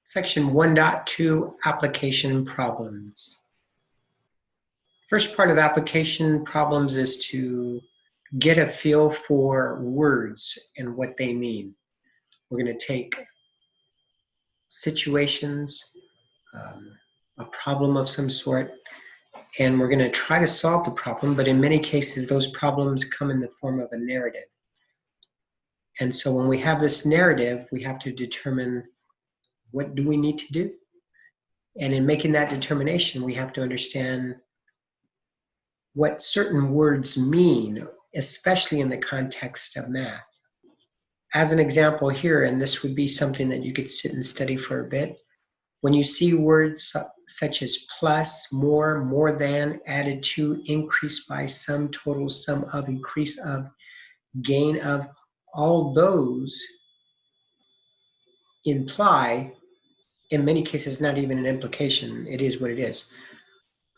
Section 1.2 Application Problems. First part of application problems is to get a feel for words and what they mean. We're going to take situations, a problem of some sort, and we're going to try to solve the problem, but in many cases those problems come in the form of a narrative. And so when we have this narrative, we have to determine what do we need to do? And in making that determination, we have to understand what certain words mean, especially in the context of math. As an example here, and this would be something that you could sit and study for a bit, when you see words such as plus, more than, added to, increase by, sum, total, sum of, increase of, gain of, all those imply, in many cases, not even an implication, it is what it is.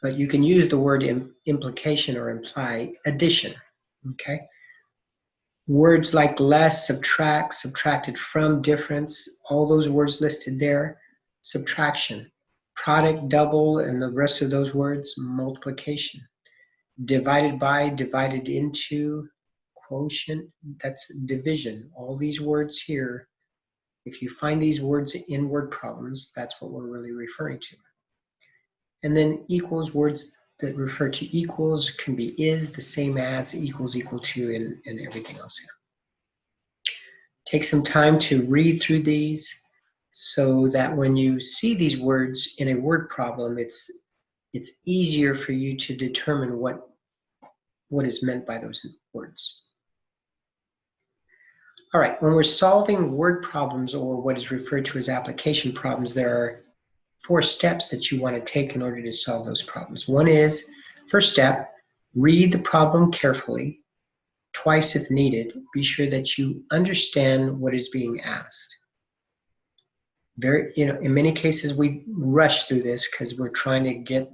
But you can use the word implication or imply addition, okay? Words like less, subtract, subtracted from, difference, all those words listed there, subtraction. Product, double, and the rest of those words, multiplication. Divided by, divided into, quotient, that's division. All these words here, if you find these words in word problems, that's what we're really referring to. And then equals, words that refer to equals, can be is, the same as, equals, equal to, and everything else here. Take some time to read through these so that when you see these words in a word problem, it's easier for you to determine what is meant by those words. All right, when we're solving word problems or what is referred to as application problems, there are 4 steps that you want to take in order to solve those problems. One is, first step, read the problem carefully, twice if needed. Be sure that you understand what is being asked. In many cases we rush through this because we're trying to get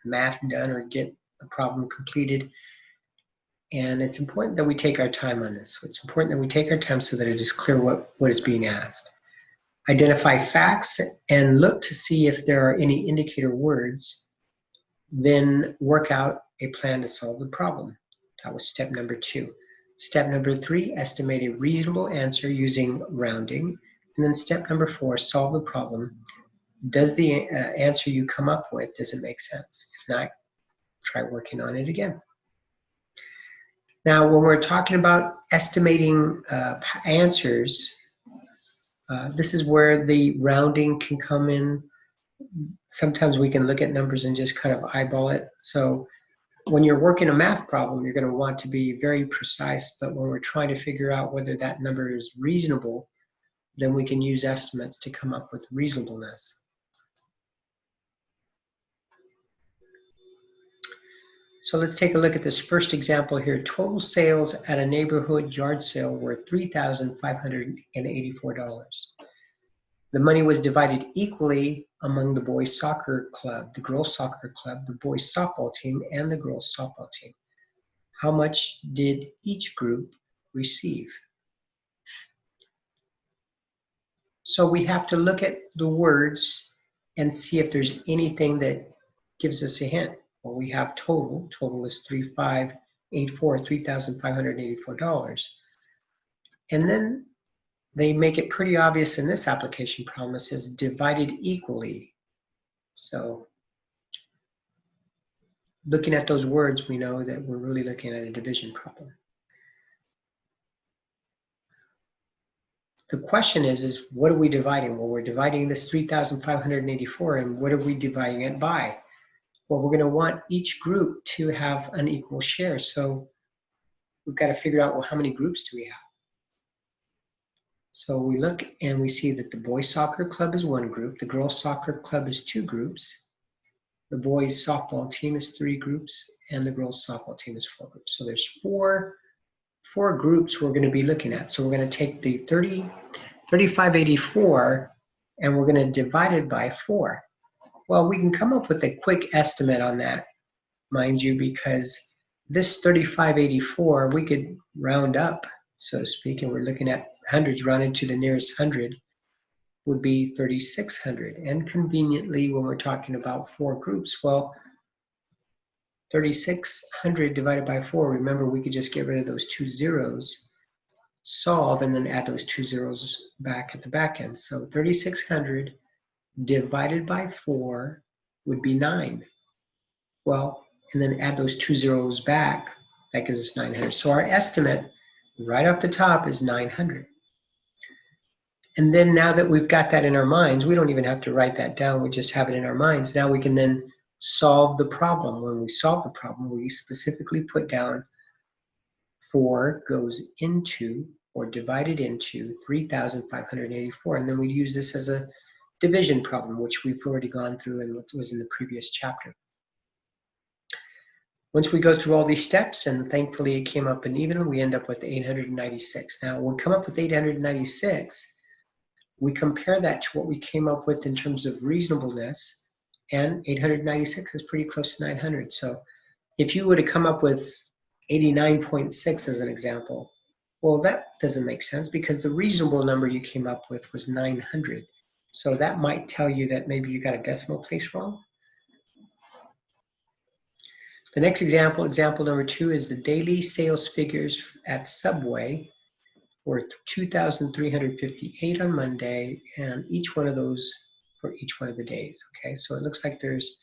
math done or get a problem completed. And it's important that we take our time on this. It's important that we take our time so that it is clear what is being asked. Identify facts and look to see if there are any indicator words. Then work out a plan to solve the problem. That was step number 2. Step number 3, estimate a reasonable answer using rounding. And then step number 4, solve the problem. Does the answer you come up with, does it make sense? If not, try working on it again. Now, when we're talking about estimating answers, this is where the rounding can come in. Sometimes we can look at numbers and just kind of eyeball it. So when you're working a math problem, you're going to want to be very precise, but when we're trying to figure out whether that number is reasonable, then we can use estimates to come up with reasonableness. So let's take a look at this first example here. Total sales at a neighborhood yard sale were $3,584. The money was divided equally among the boys soccer club, the girls soccer club, the boys softball team, and the girls softball team. How much did each group receive? So we have to look at the words and see if there's anything that gives us a hint. Well, we have total. Total is $3,584. And then they make it pretty obvious in this application problem. It says divided equally. So looking at those words, we know that we're really looking at a division problem. The question is what are we dividing? Well, we're dividing this 3,584, and what are we dividing it by? Well, we're going to want each group to have an equal share. So we've got to figure out, well, how many groups do we have? So we look and we see that the boys soccer club is 1 group, the girls soccer club is 2 groups, the boys softball team is 3 groups, and the girls softball team is 4 groups. So there's four groups we're going to be looking at. So we're going to take the 3,584 and we're going to divide it by 4. Well, we can come up with a quick estimate on that, mind you, because this 3,584, we could round up, so to speak, and we're looking at hundreds rounded to the nearest 100. would be 3,600. And conveniently, when we're talking about 4 groups, well, 3,600 divided by 4, remember we could just get rid of those 2 zeros, solve, and then add those 2 zeros back at the back end. So 3,600 divided by 4 would be 9. Well, and then add those 2 zeros back, that gives us 900. So our estimate right off the top is 900. And then now that we've got that in our minds, we don't even have to write that down, we just have it in our minds. Now we can then solve the problem. When we solve the problem, we specifically put down 4 goes into or divided into 3,584. And then we use this as a division problem, which we've already gone through and what was in the previous chapter. Once we go through all these steps, and thankfully it came up an even, we end up with 896. Now, when we come up with 896, we compare that to what we came up with in terms of reasonableness, and 896 is pretty close to 900. So if you would have come up with 89.6 as an example, well, that doesn't make sense because the reasonable number you came up with was 900. So that might tell you that maybe you got a decimal place wrong. The next example, example number 2, is the daily sales figures at Subway were 2,358 on Monday, and each one of those for each one of the days. Okay, so it looks like there's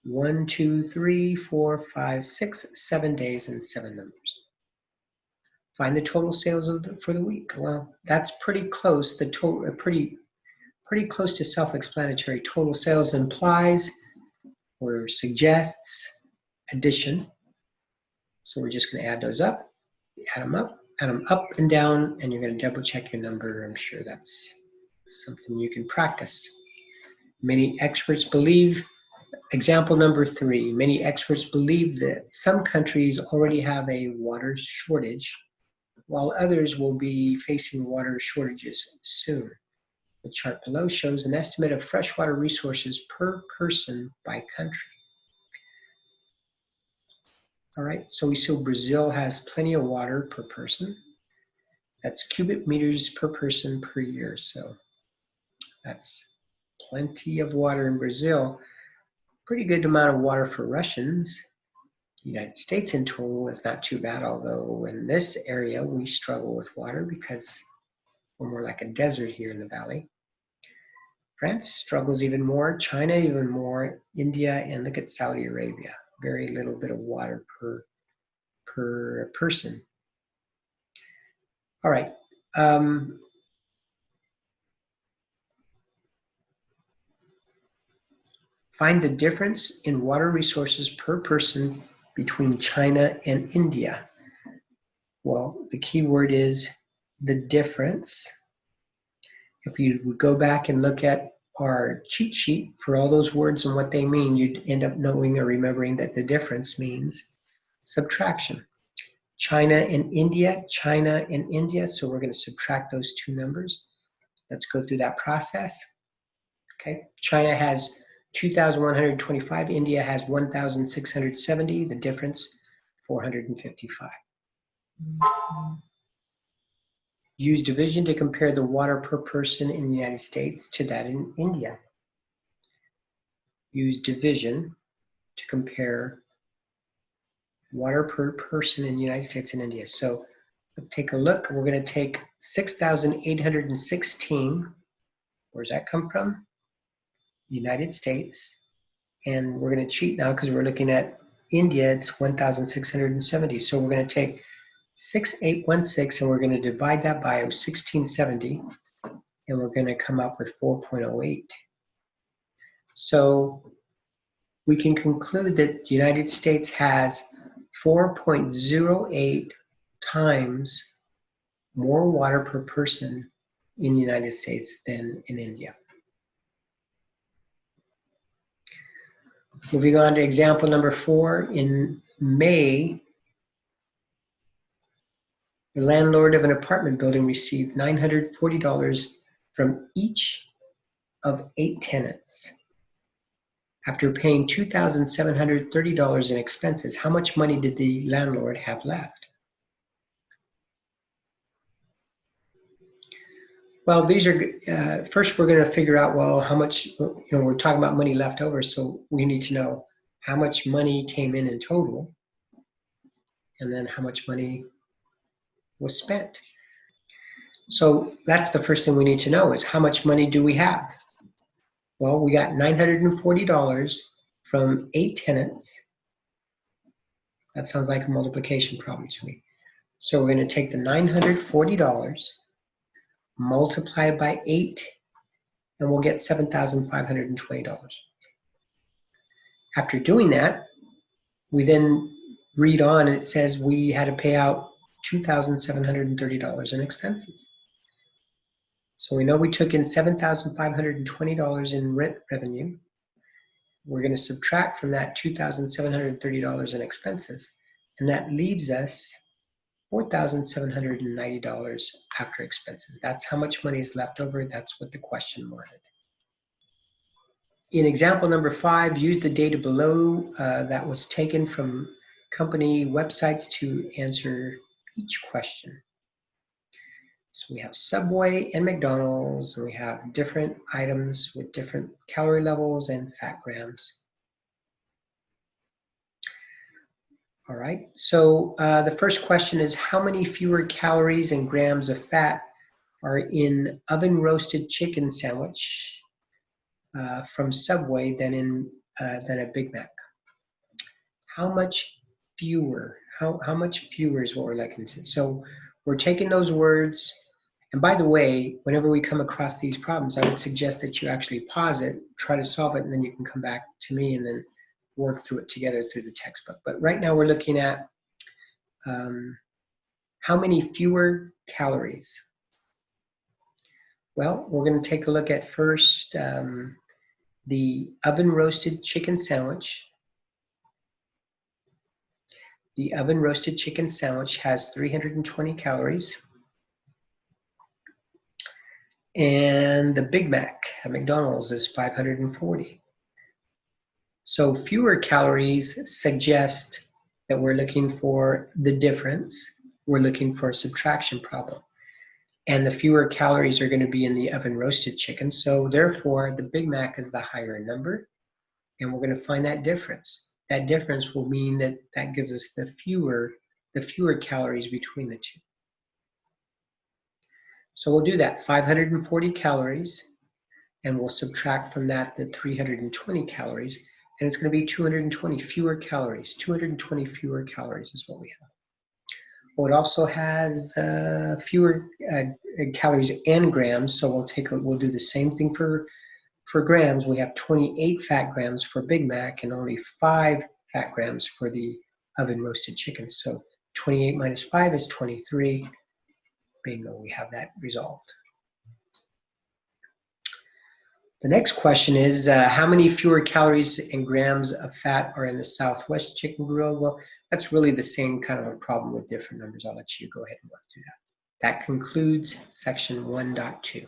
1, 2, 3, 4, 5, 6, 7 days and 7 numbers. Find the total sales for the week. Well, that's pretty close. The total, pretty close to self-explanatory. Total sales implies or suggests addition. So we're just going to add those up, add them up and down, and you're going to double check your number. I'm sure that's something you can practice. Many experts believe, example number 3, many experts believe that some countries already have a water shortage, while others will be facing water shortages soon. The chart below shows an estimate of freshwater resources per person by country. All right, so we see Brazil has plenty of water per person. That's cubic meters per person per year. So that's plenty of water in Brazil. Pretty good amount of water for Russians. The United States in total is not too bad, although in this area we struggle with water because we're more like a desert here in the valley. France struggles even more, China even more, India, and look at Saudi Arabia. Very little bit of water per person. All right. Find the difference in water resources per person between China and India. Well, the key word is the difference. If you would go back and look at our cheat sheet for all those words and what they mean, you'd end up knowing or remembering that the difference means subtraction. China and India, so we're going to subtract those 2 numbers. Let's go through that process. Okay, China has 2,125, India has 1,670, the difference 455. Use division to compare the water per person in the United States to that in India. Use division to compare water per person in the United States and India. So let's take a look. We're going to take 6,816. Where's that come from? United States. And we're going to cheat now because we're looking at India. It's 1,670. So we're going to take 6,816 and we're going to divide that by 1,670. And we're going to come up with 4.08. So we can conclude that the United States has 4.08 times more water per person in the United States than in India. Moving on to example number 4. In May, the landlord of an apartment building received $940 from each of 8 tenants. After paying $2,730 in expenses, how much money did the landlord have left? Well, these are, first we're going to figure out, well, how much, we're talking about money left over, so we need to know how much money came in total, and then how much money was spent. So that's the first thing we need to know is how much money do we have? Well, we got $940 from 8 tenants. That sounds like a multiplication problem to me. So we're going to take the $940, multiply by 8, and we'll get $7,520. After doing that, we then read on and it says we had to pay out $2,730 in expenses. So we know we took in $7,520 in rent revenue. We're going to subtract from that $2,730 in expenses, and that leaves us $4,790 after expenses. That's how much money is left over. That's what the question wanted. In example number 5, use the data below that was taken from company websites to answer each question. So we have Subway and McDonald's, and we have different items with different calorie levels and fat grams. All right, so the first question is, how many fewer calories and grams of fat are in oven roasted chicken sandwich from Subway than a Big Mac? How much fewer? How much fewer is what we're looking at? So we're taking those words, and by the way, whenever we come across these problems, I would suggest that you actually pause it, try to solve it, and then you can come back to me and then work through it together through the textbook. But right now we're looking at how many fewer calories. Well, we're going to take a look at first the oven roasted chicken sandwich. The oven roasted chicken sandwich has 320 calories. And the Big Mac at McDonald's is 540. So fewer calories suggest that we're looking for the difference. We're looking for a subtraction problem. And the fewer calories are going to be in the oven roasted chicken. So therefore, the Big Mac is the higher number. And we're going to find that difference. That difference will mean that that gives us the fewer calories between the two. So we'll do that, 540 calories, and we'll subtract from that the 320 calories, and it's going to be 220 fewer calories. 220 fewer calories is what we have. Well, it also has fewer calories and grams, so we'll do the same thing for grams. We have 28 fat grams for Big Mac and only 5 fat grams for the oven roasted chicken. So 28 minus 5 is 23. Bingo, we have that resolved. The next question is, how many fewer calories and grams of fat are in the Southwest chicken grill? Well, that's really the same kind of a problem with different numbers. I'll let you go ahead and work through that. That concludes section 1.2.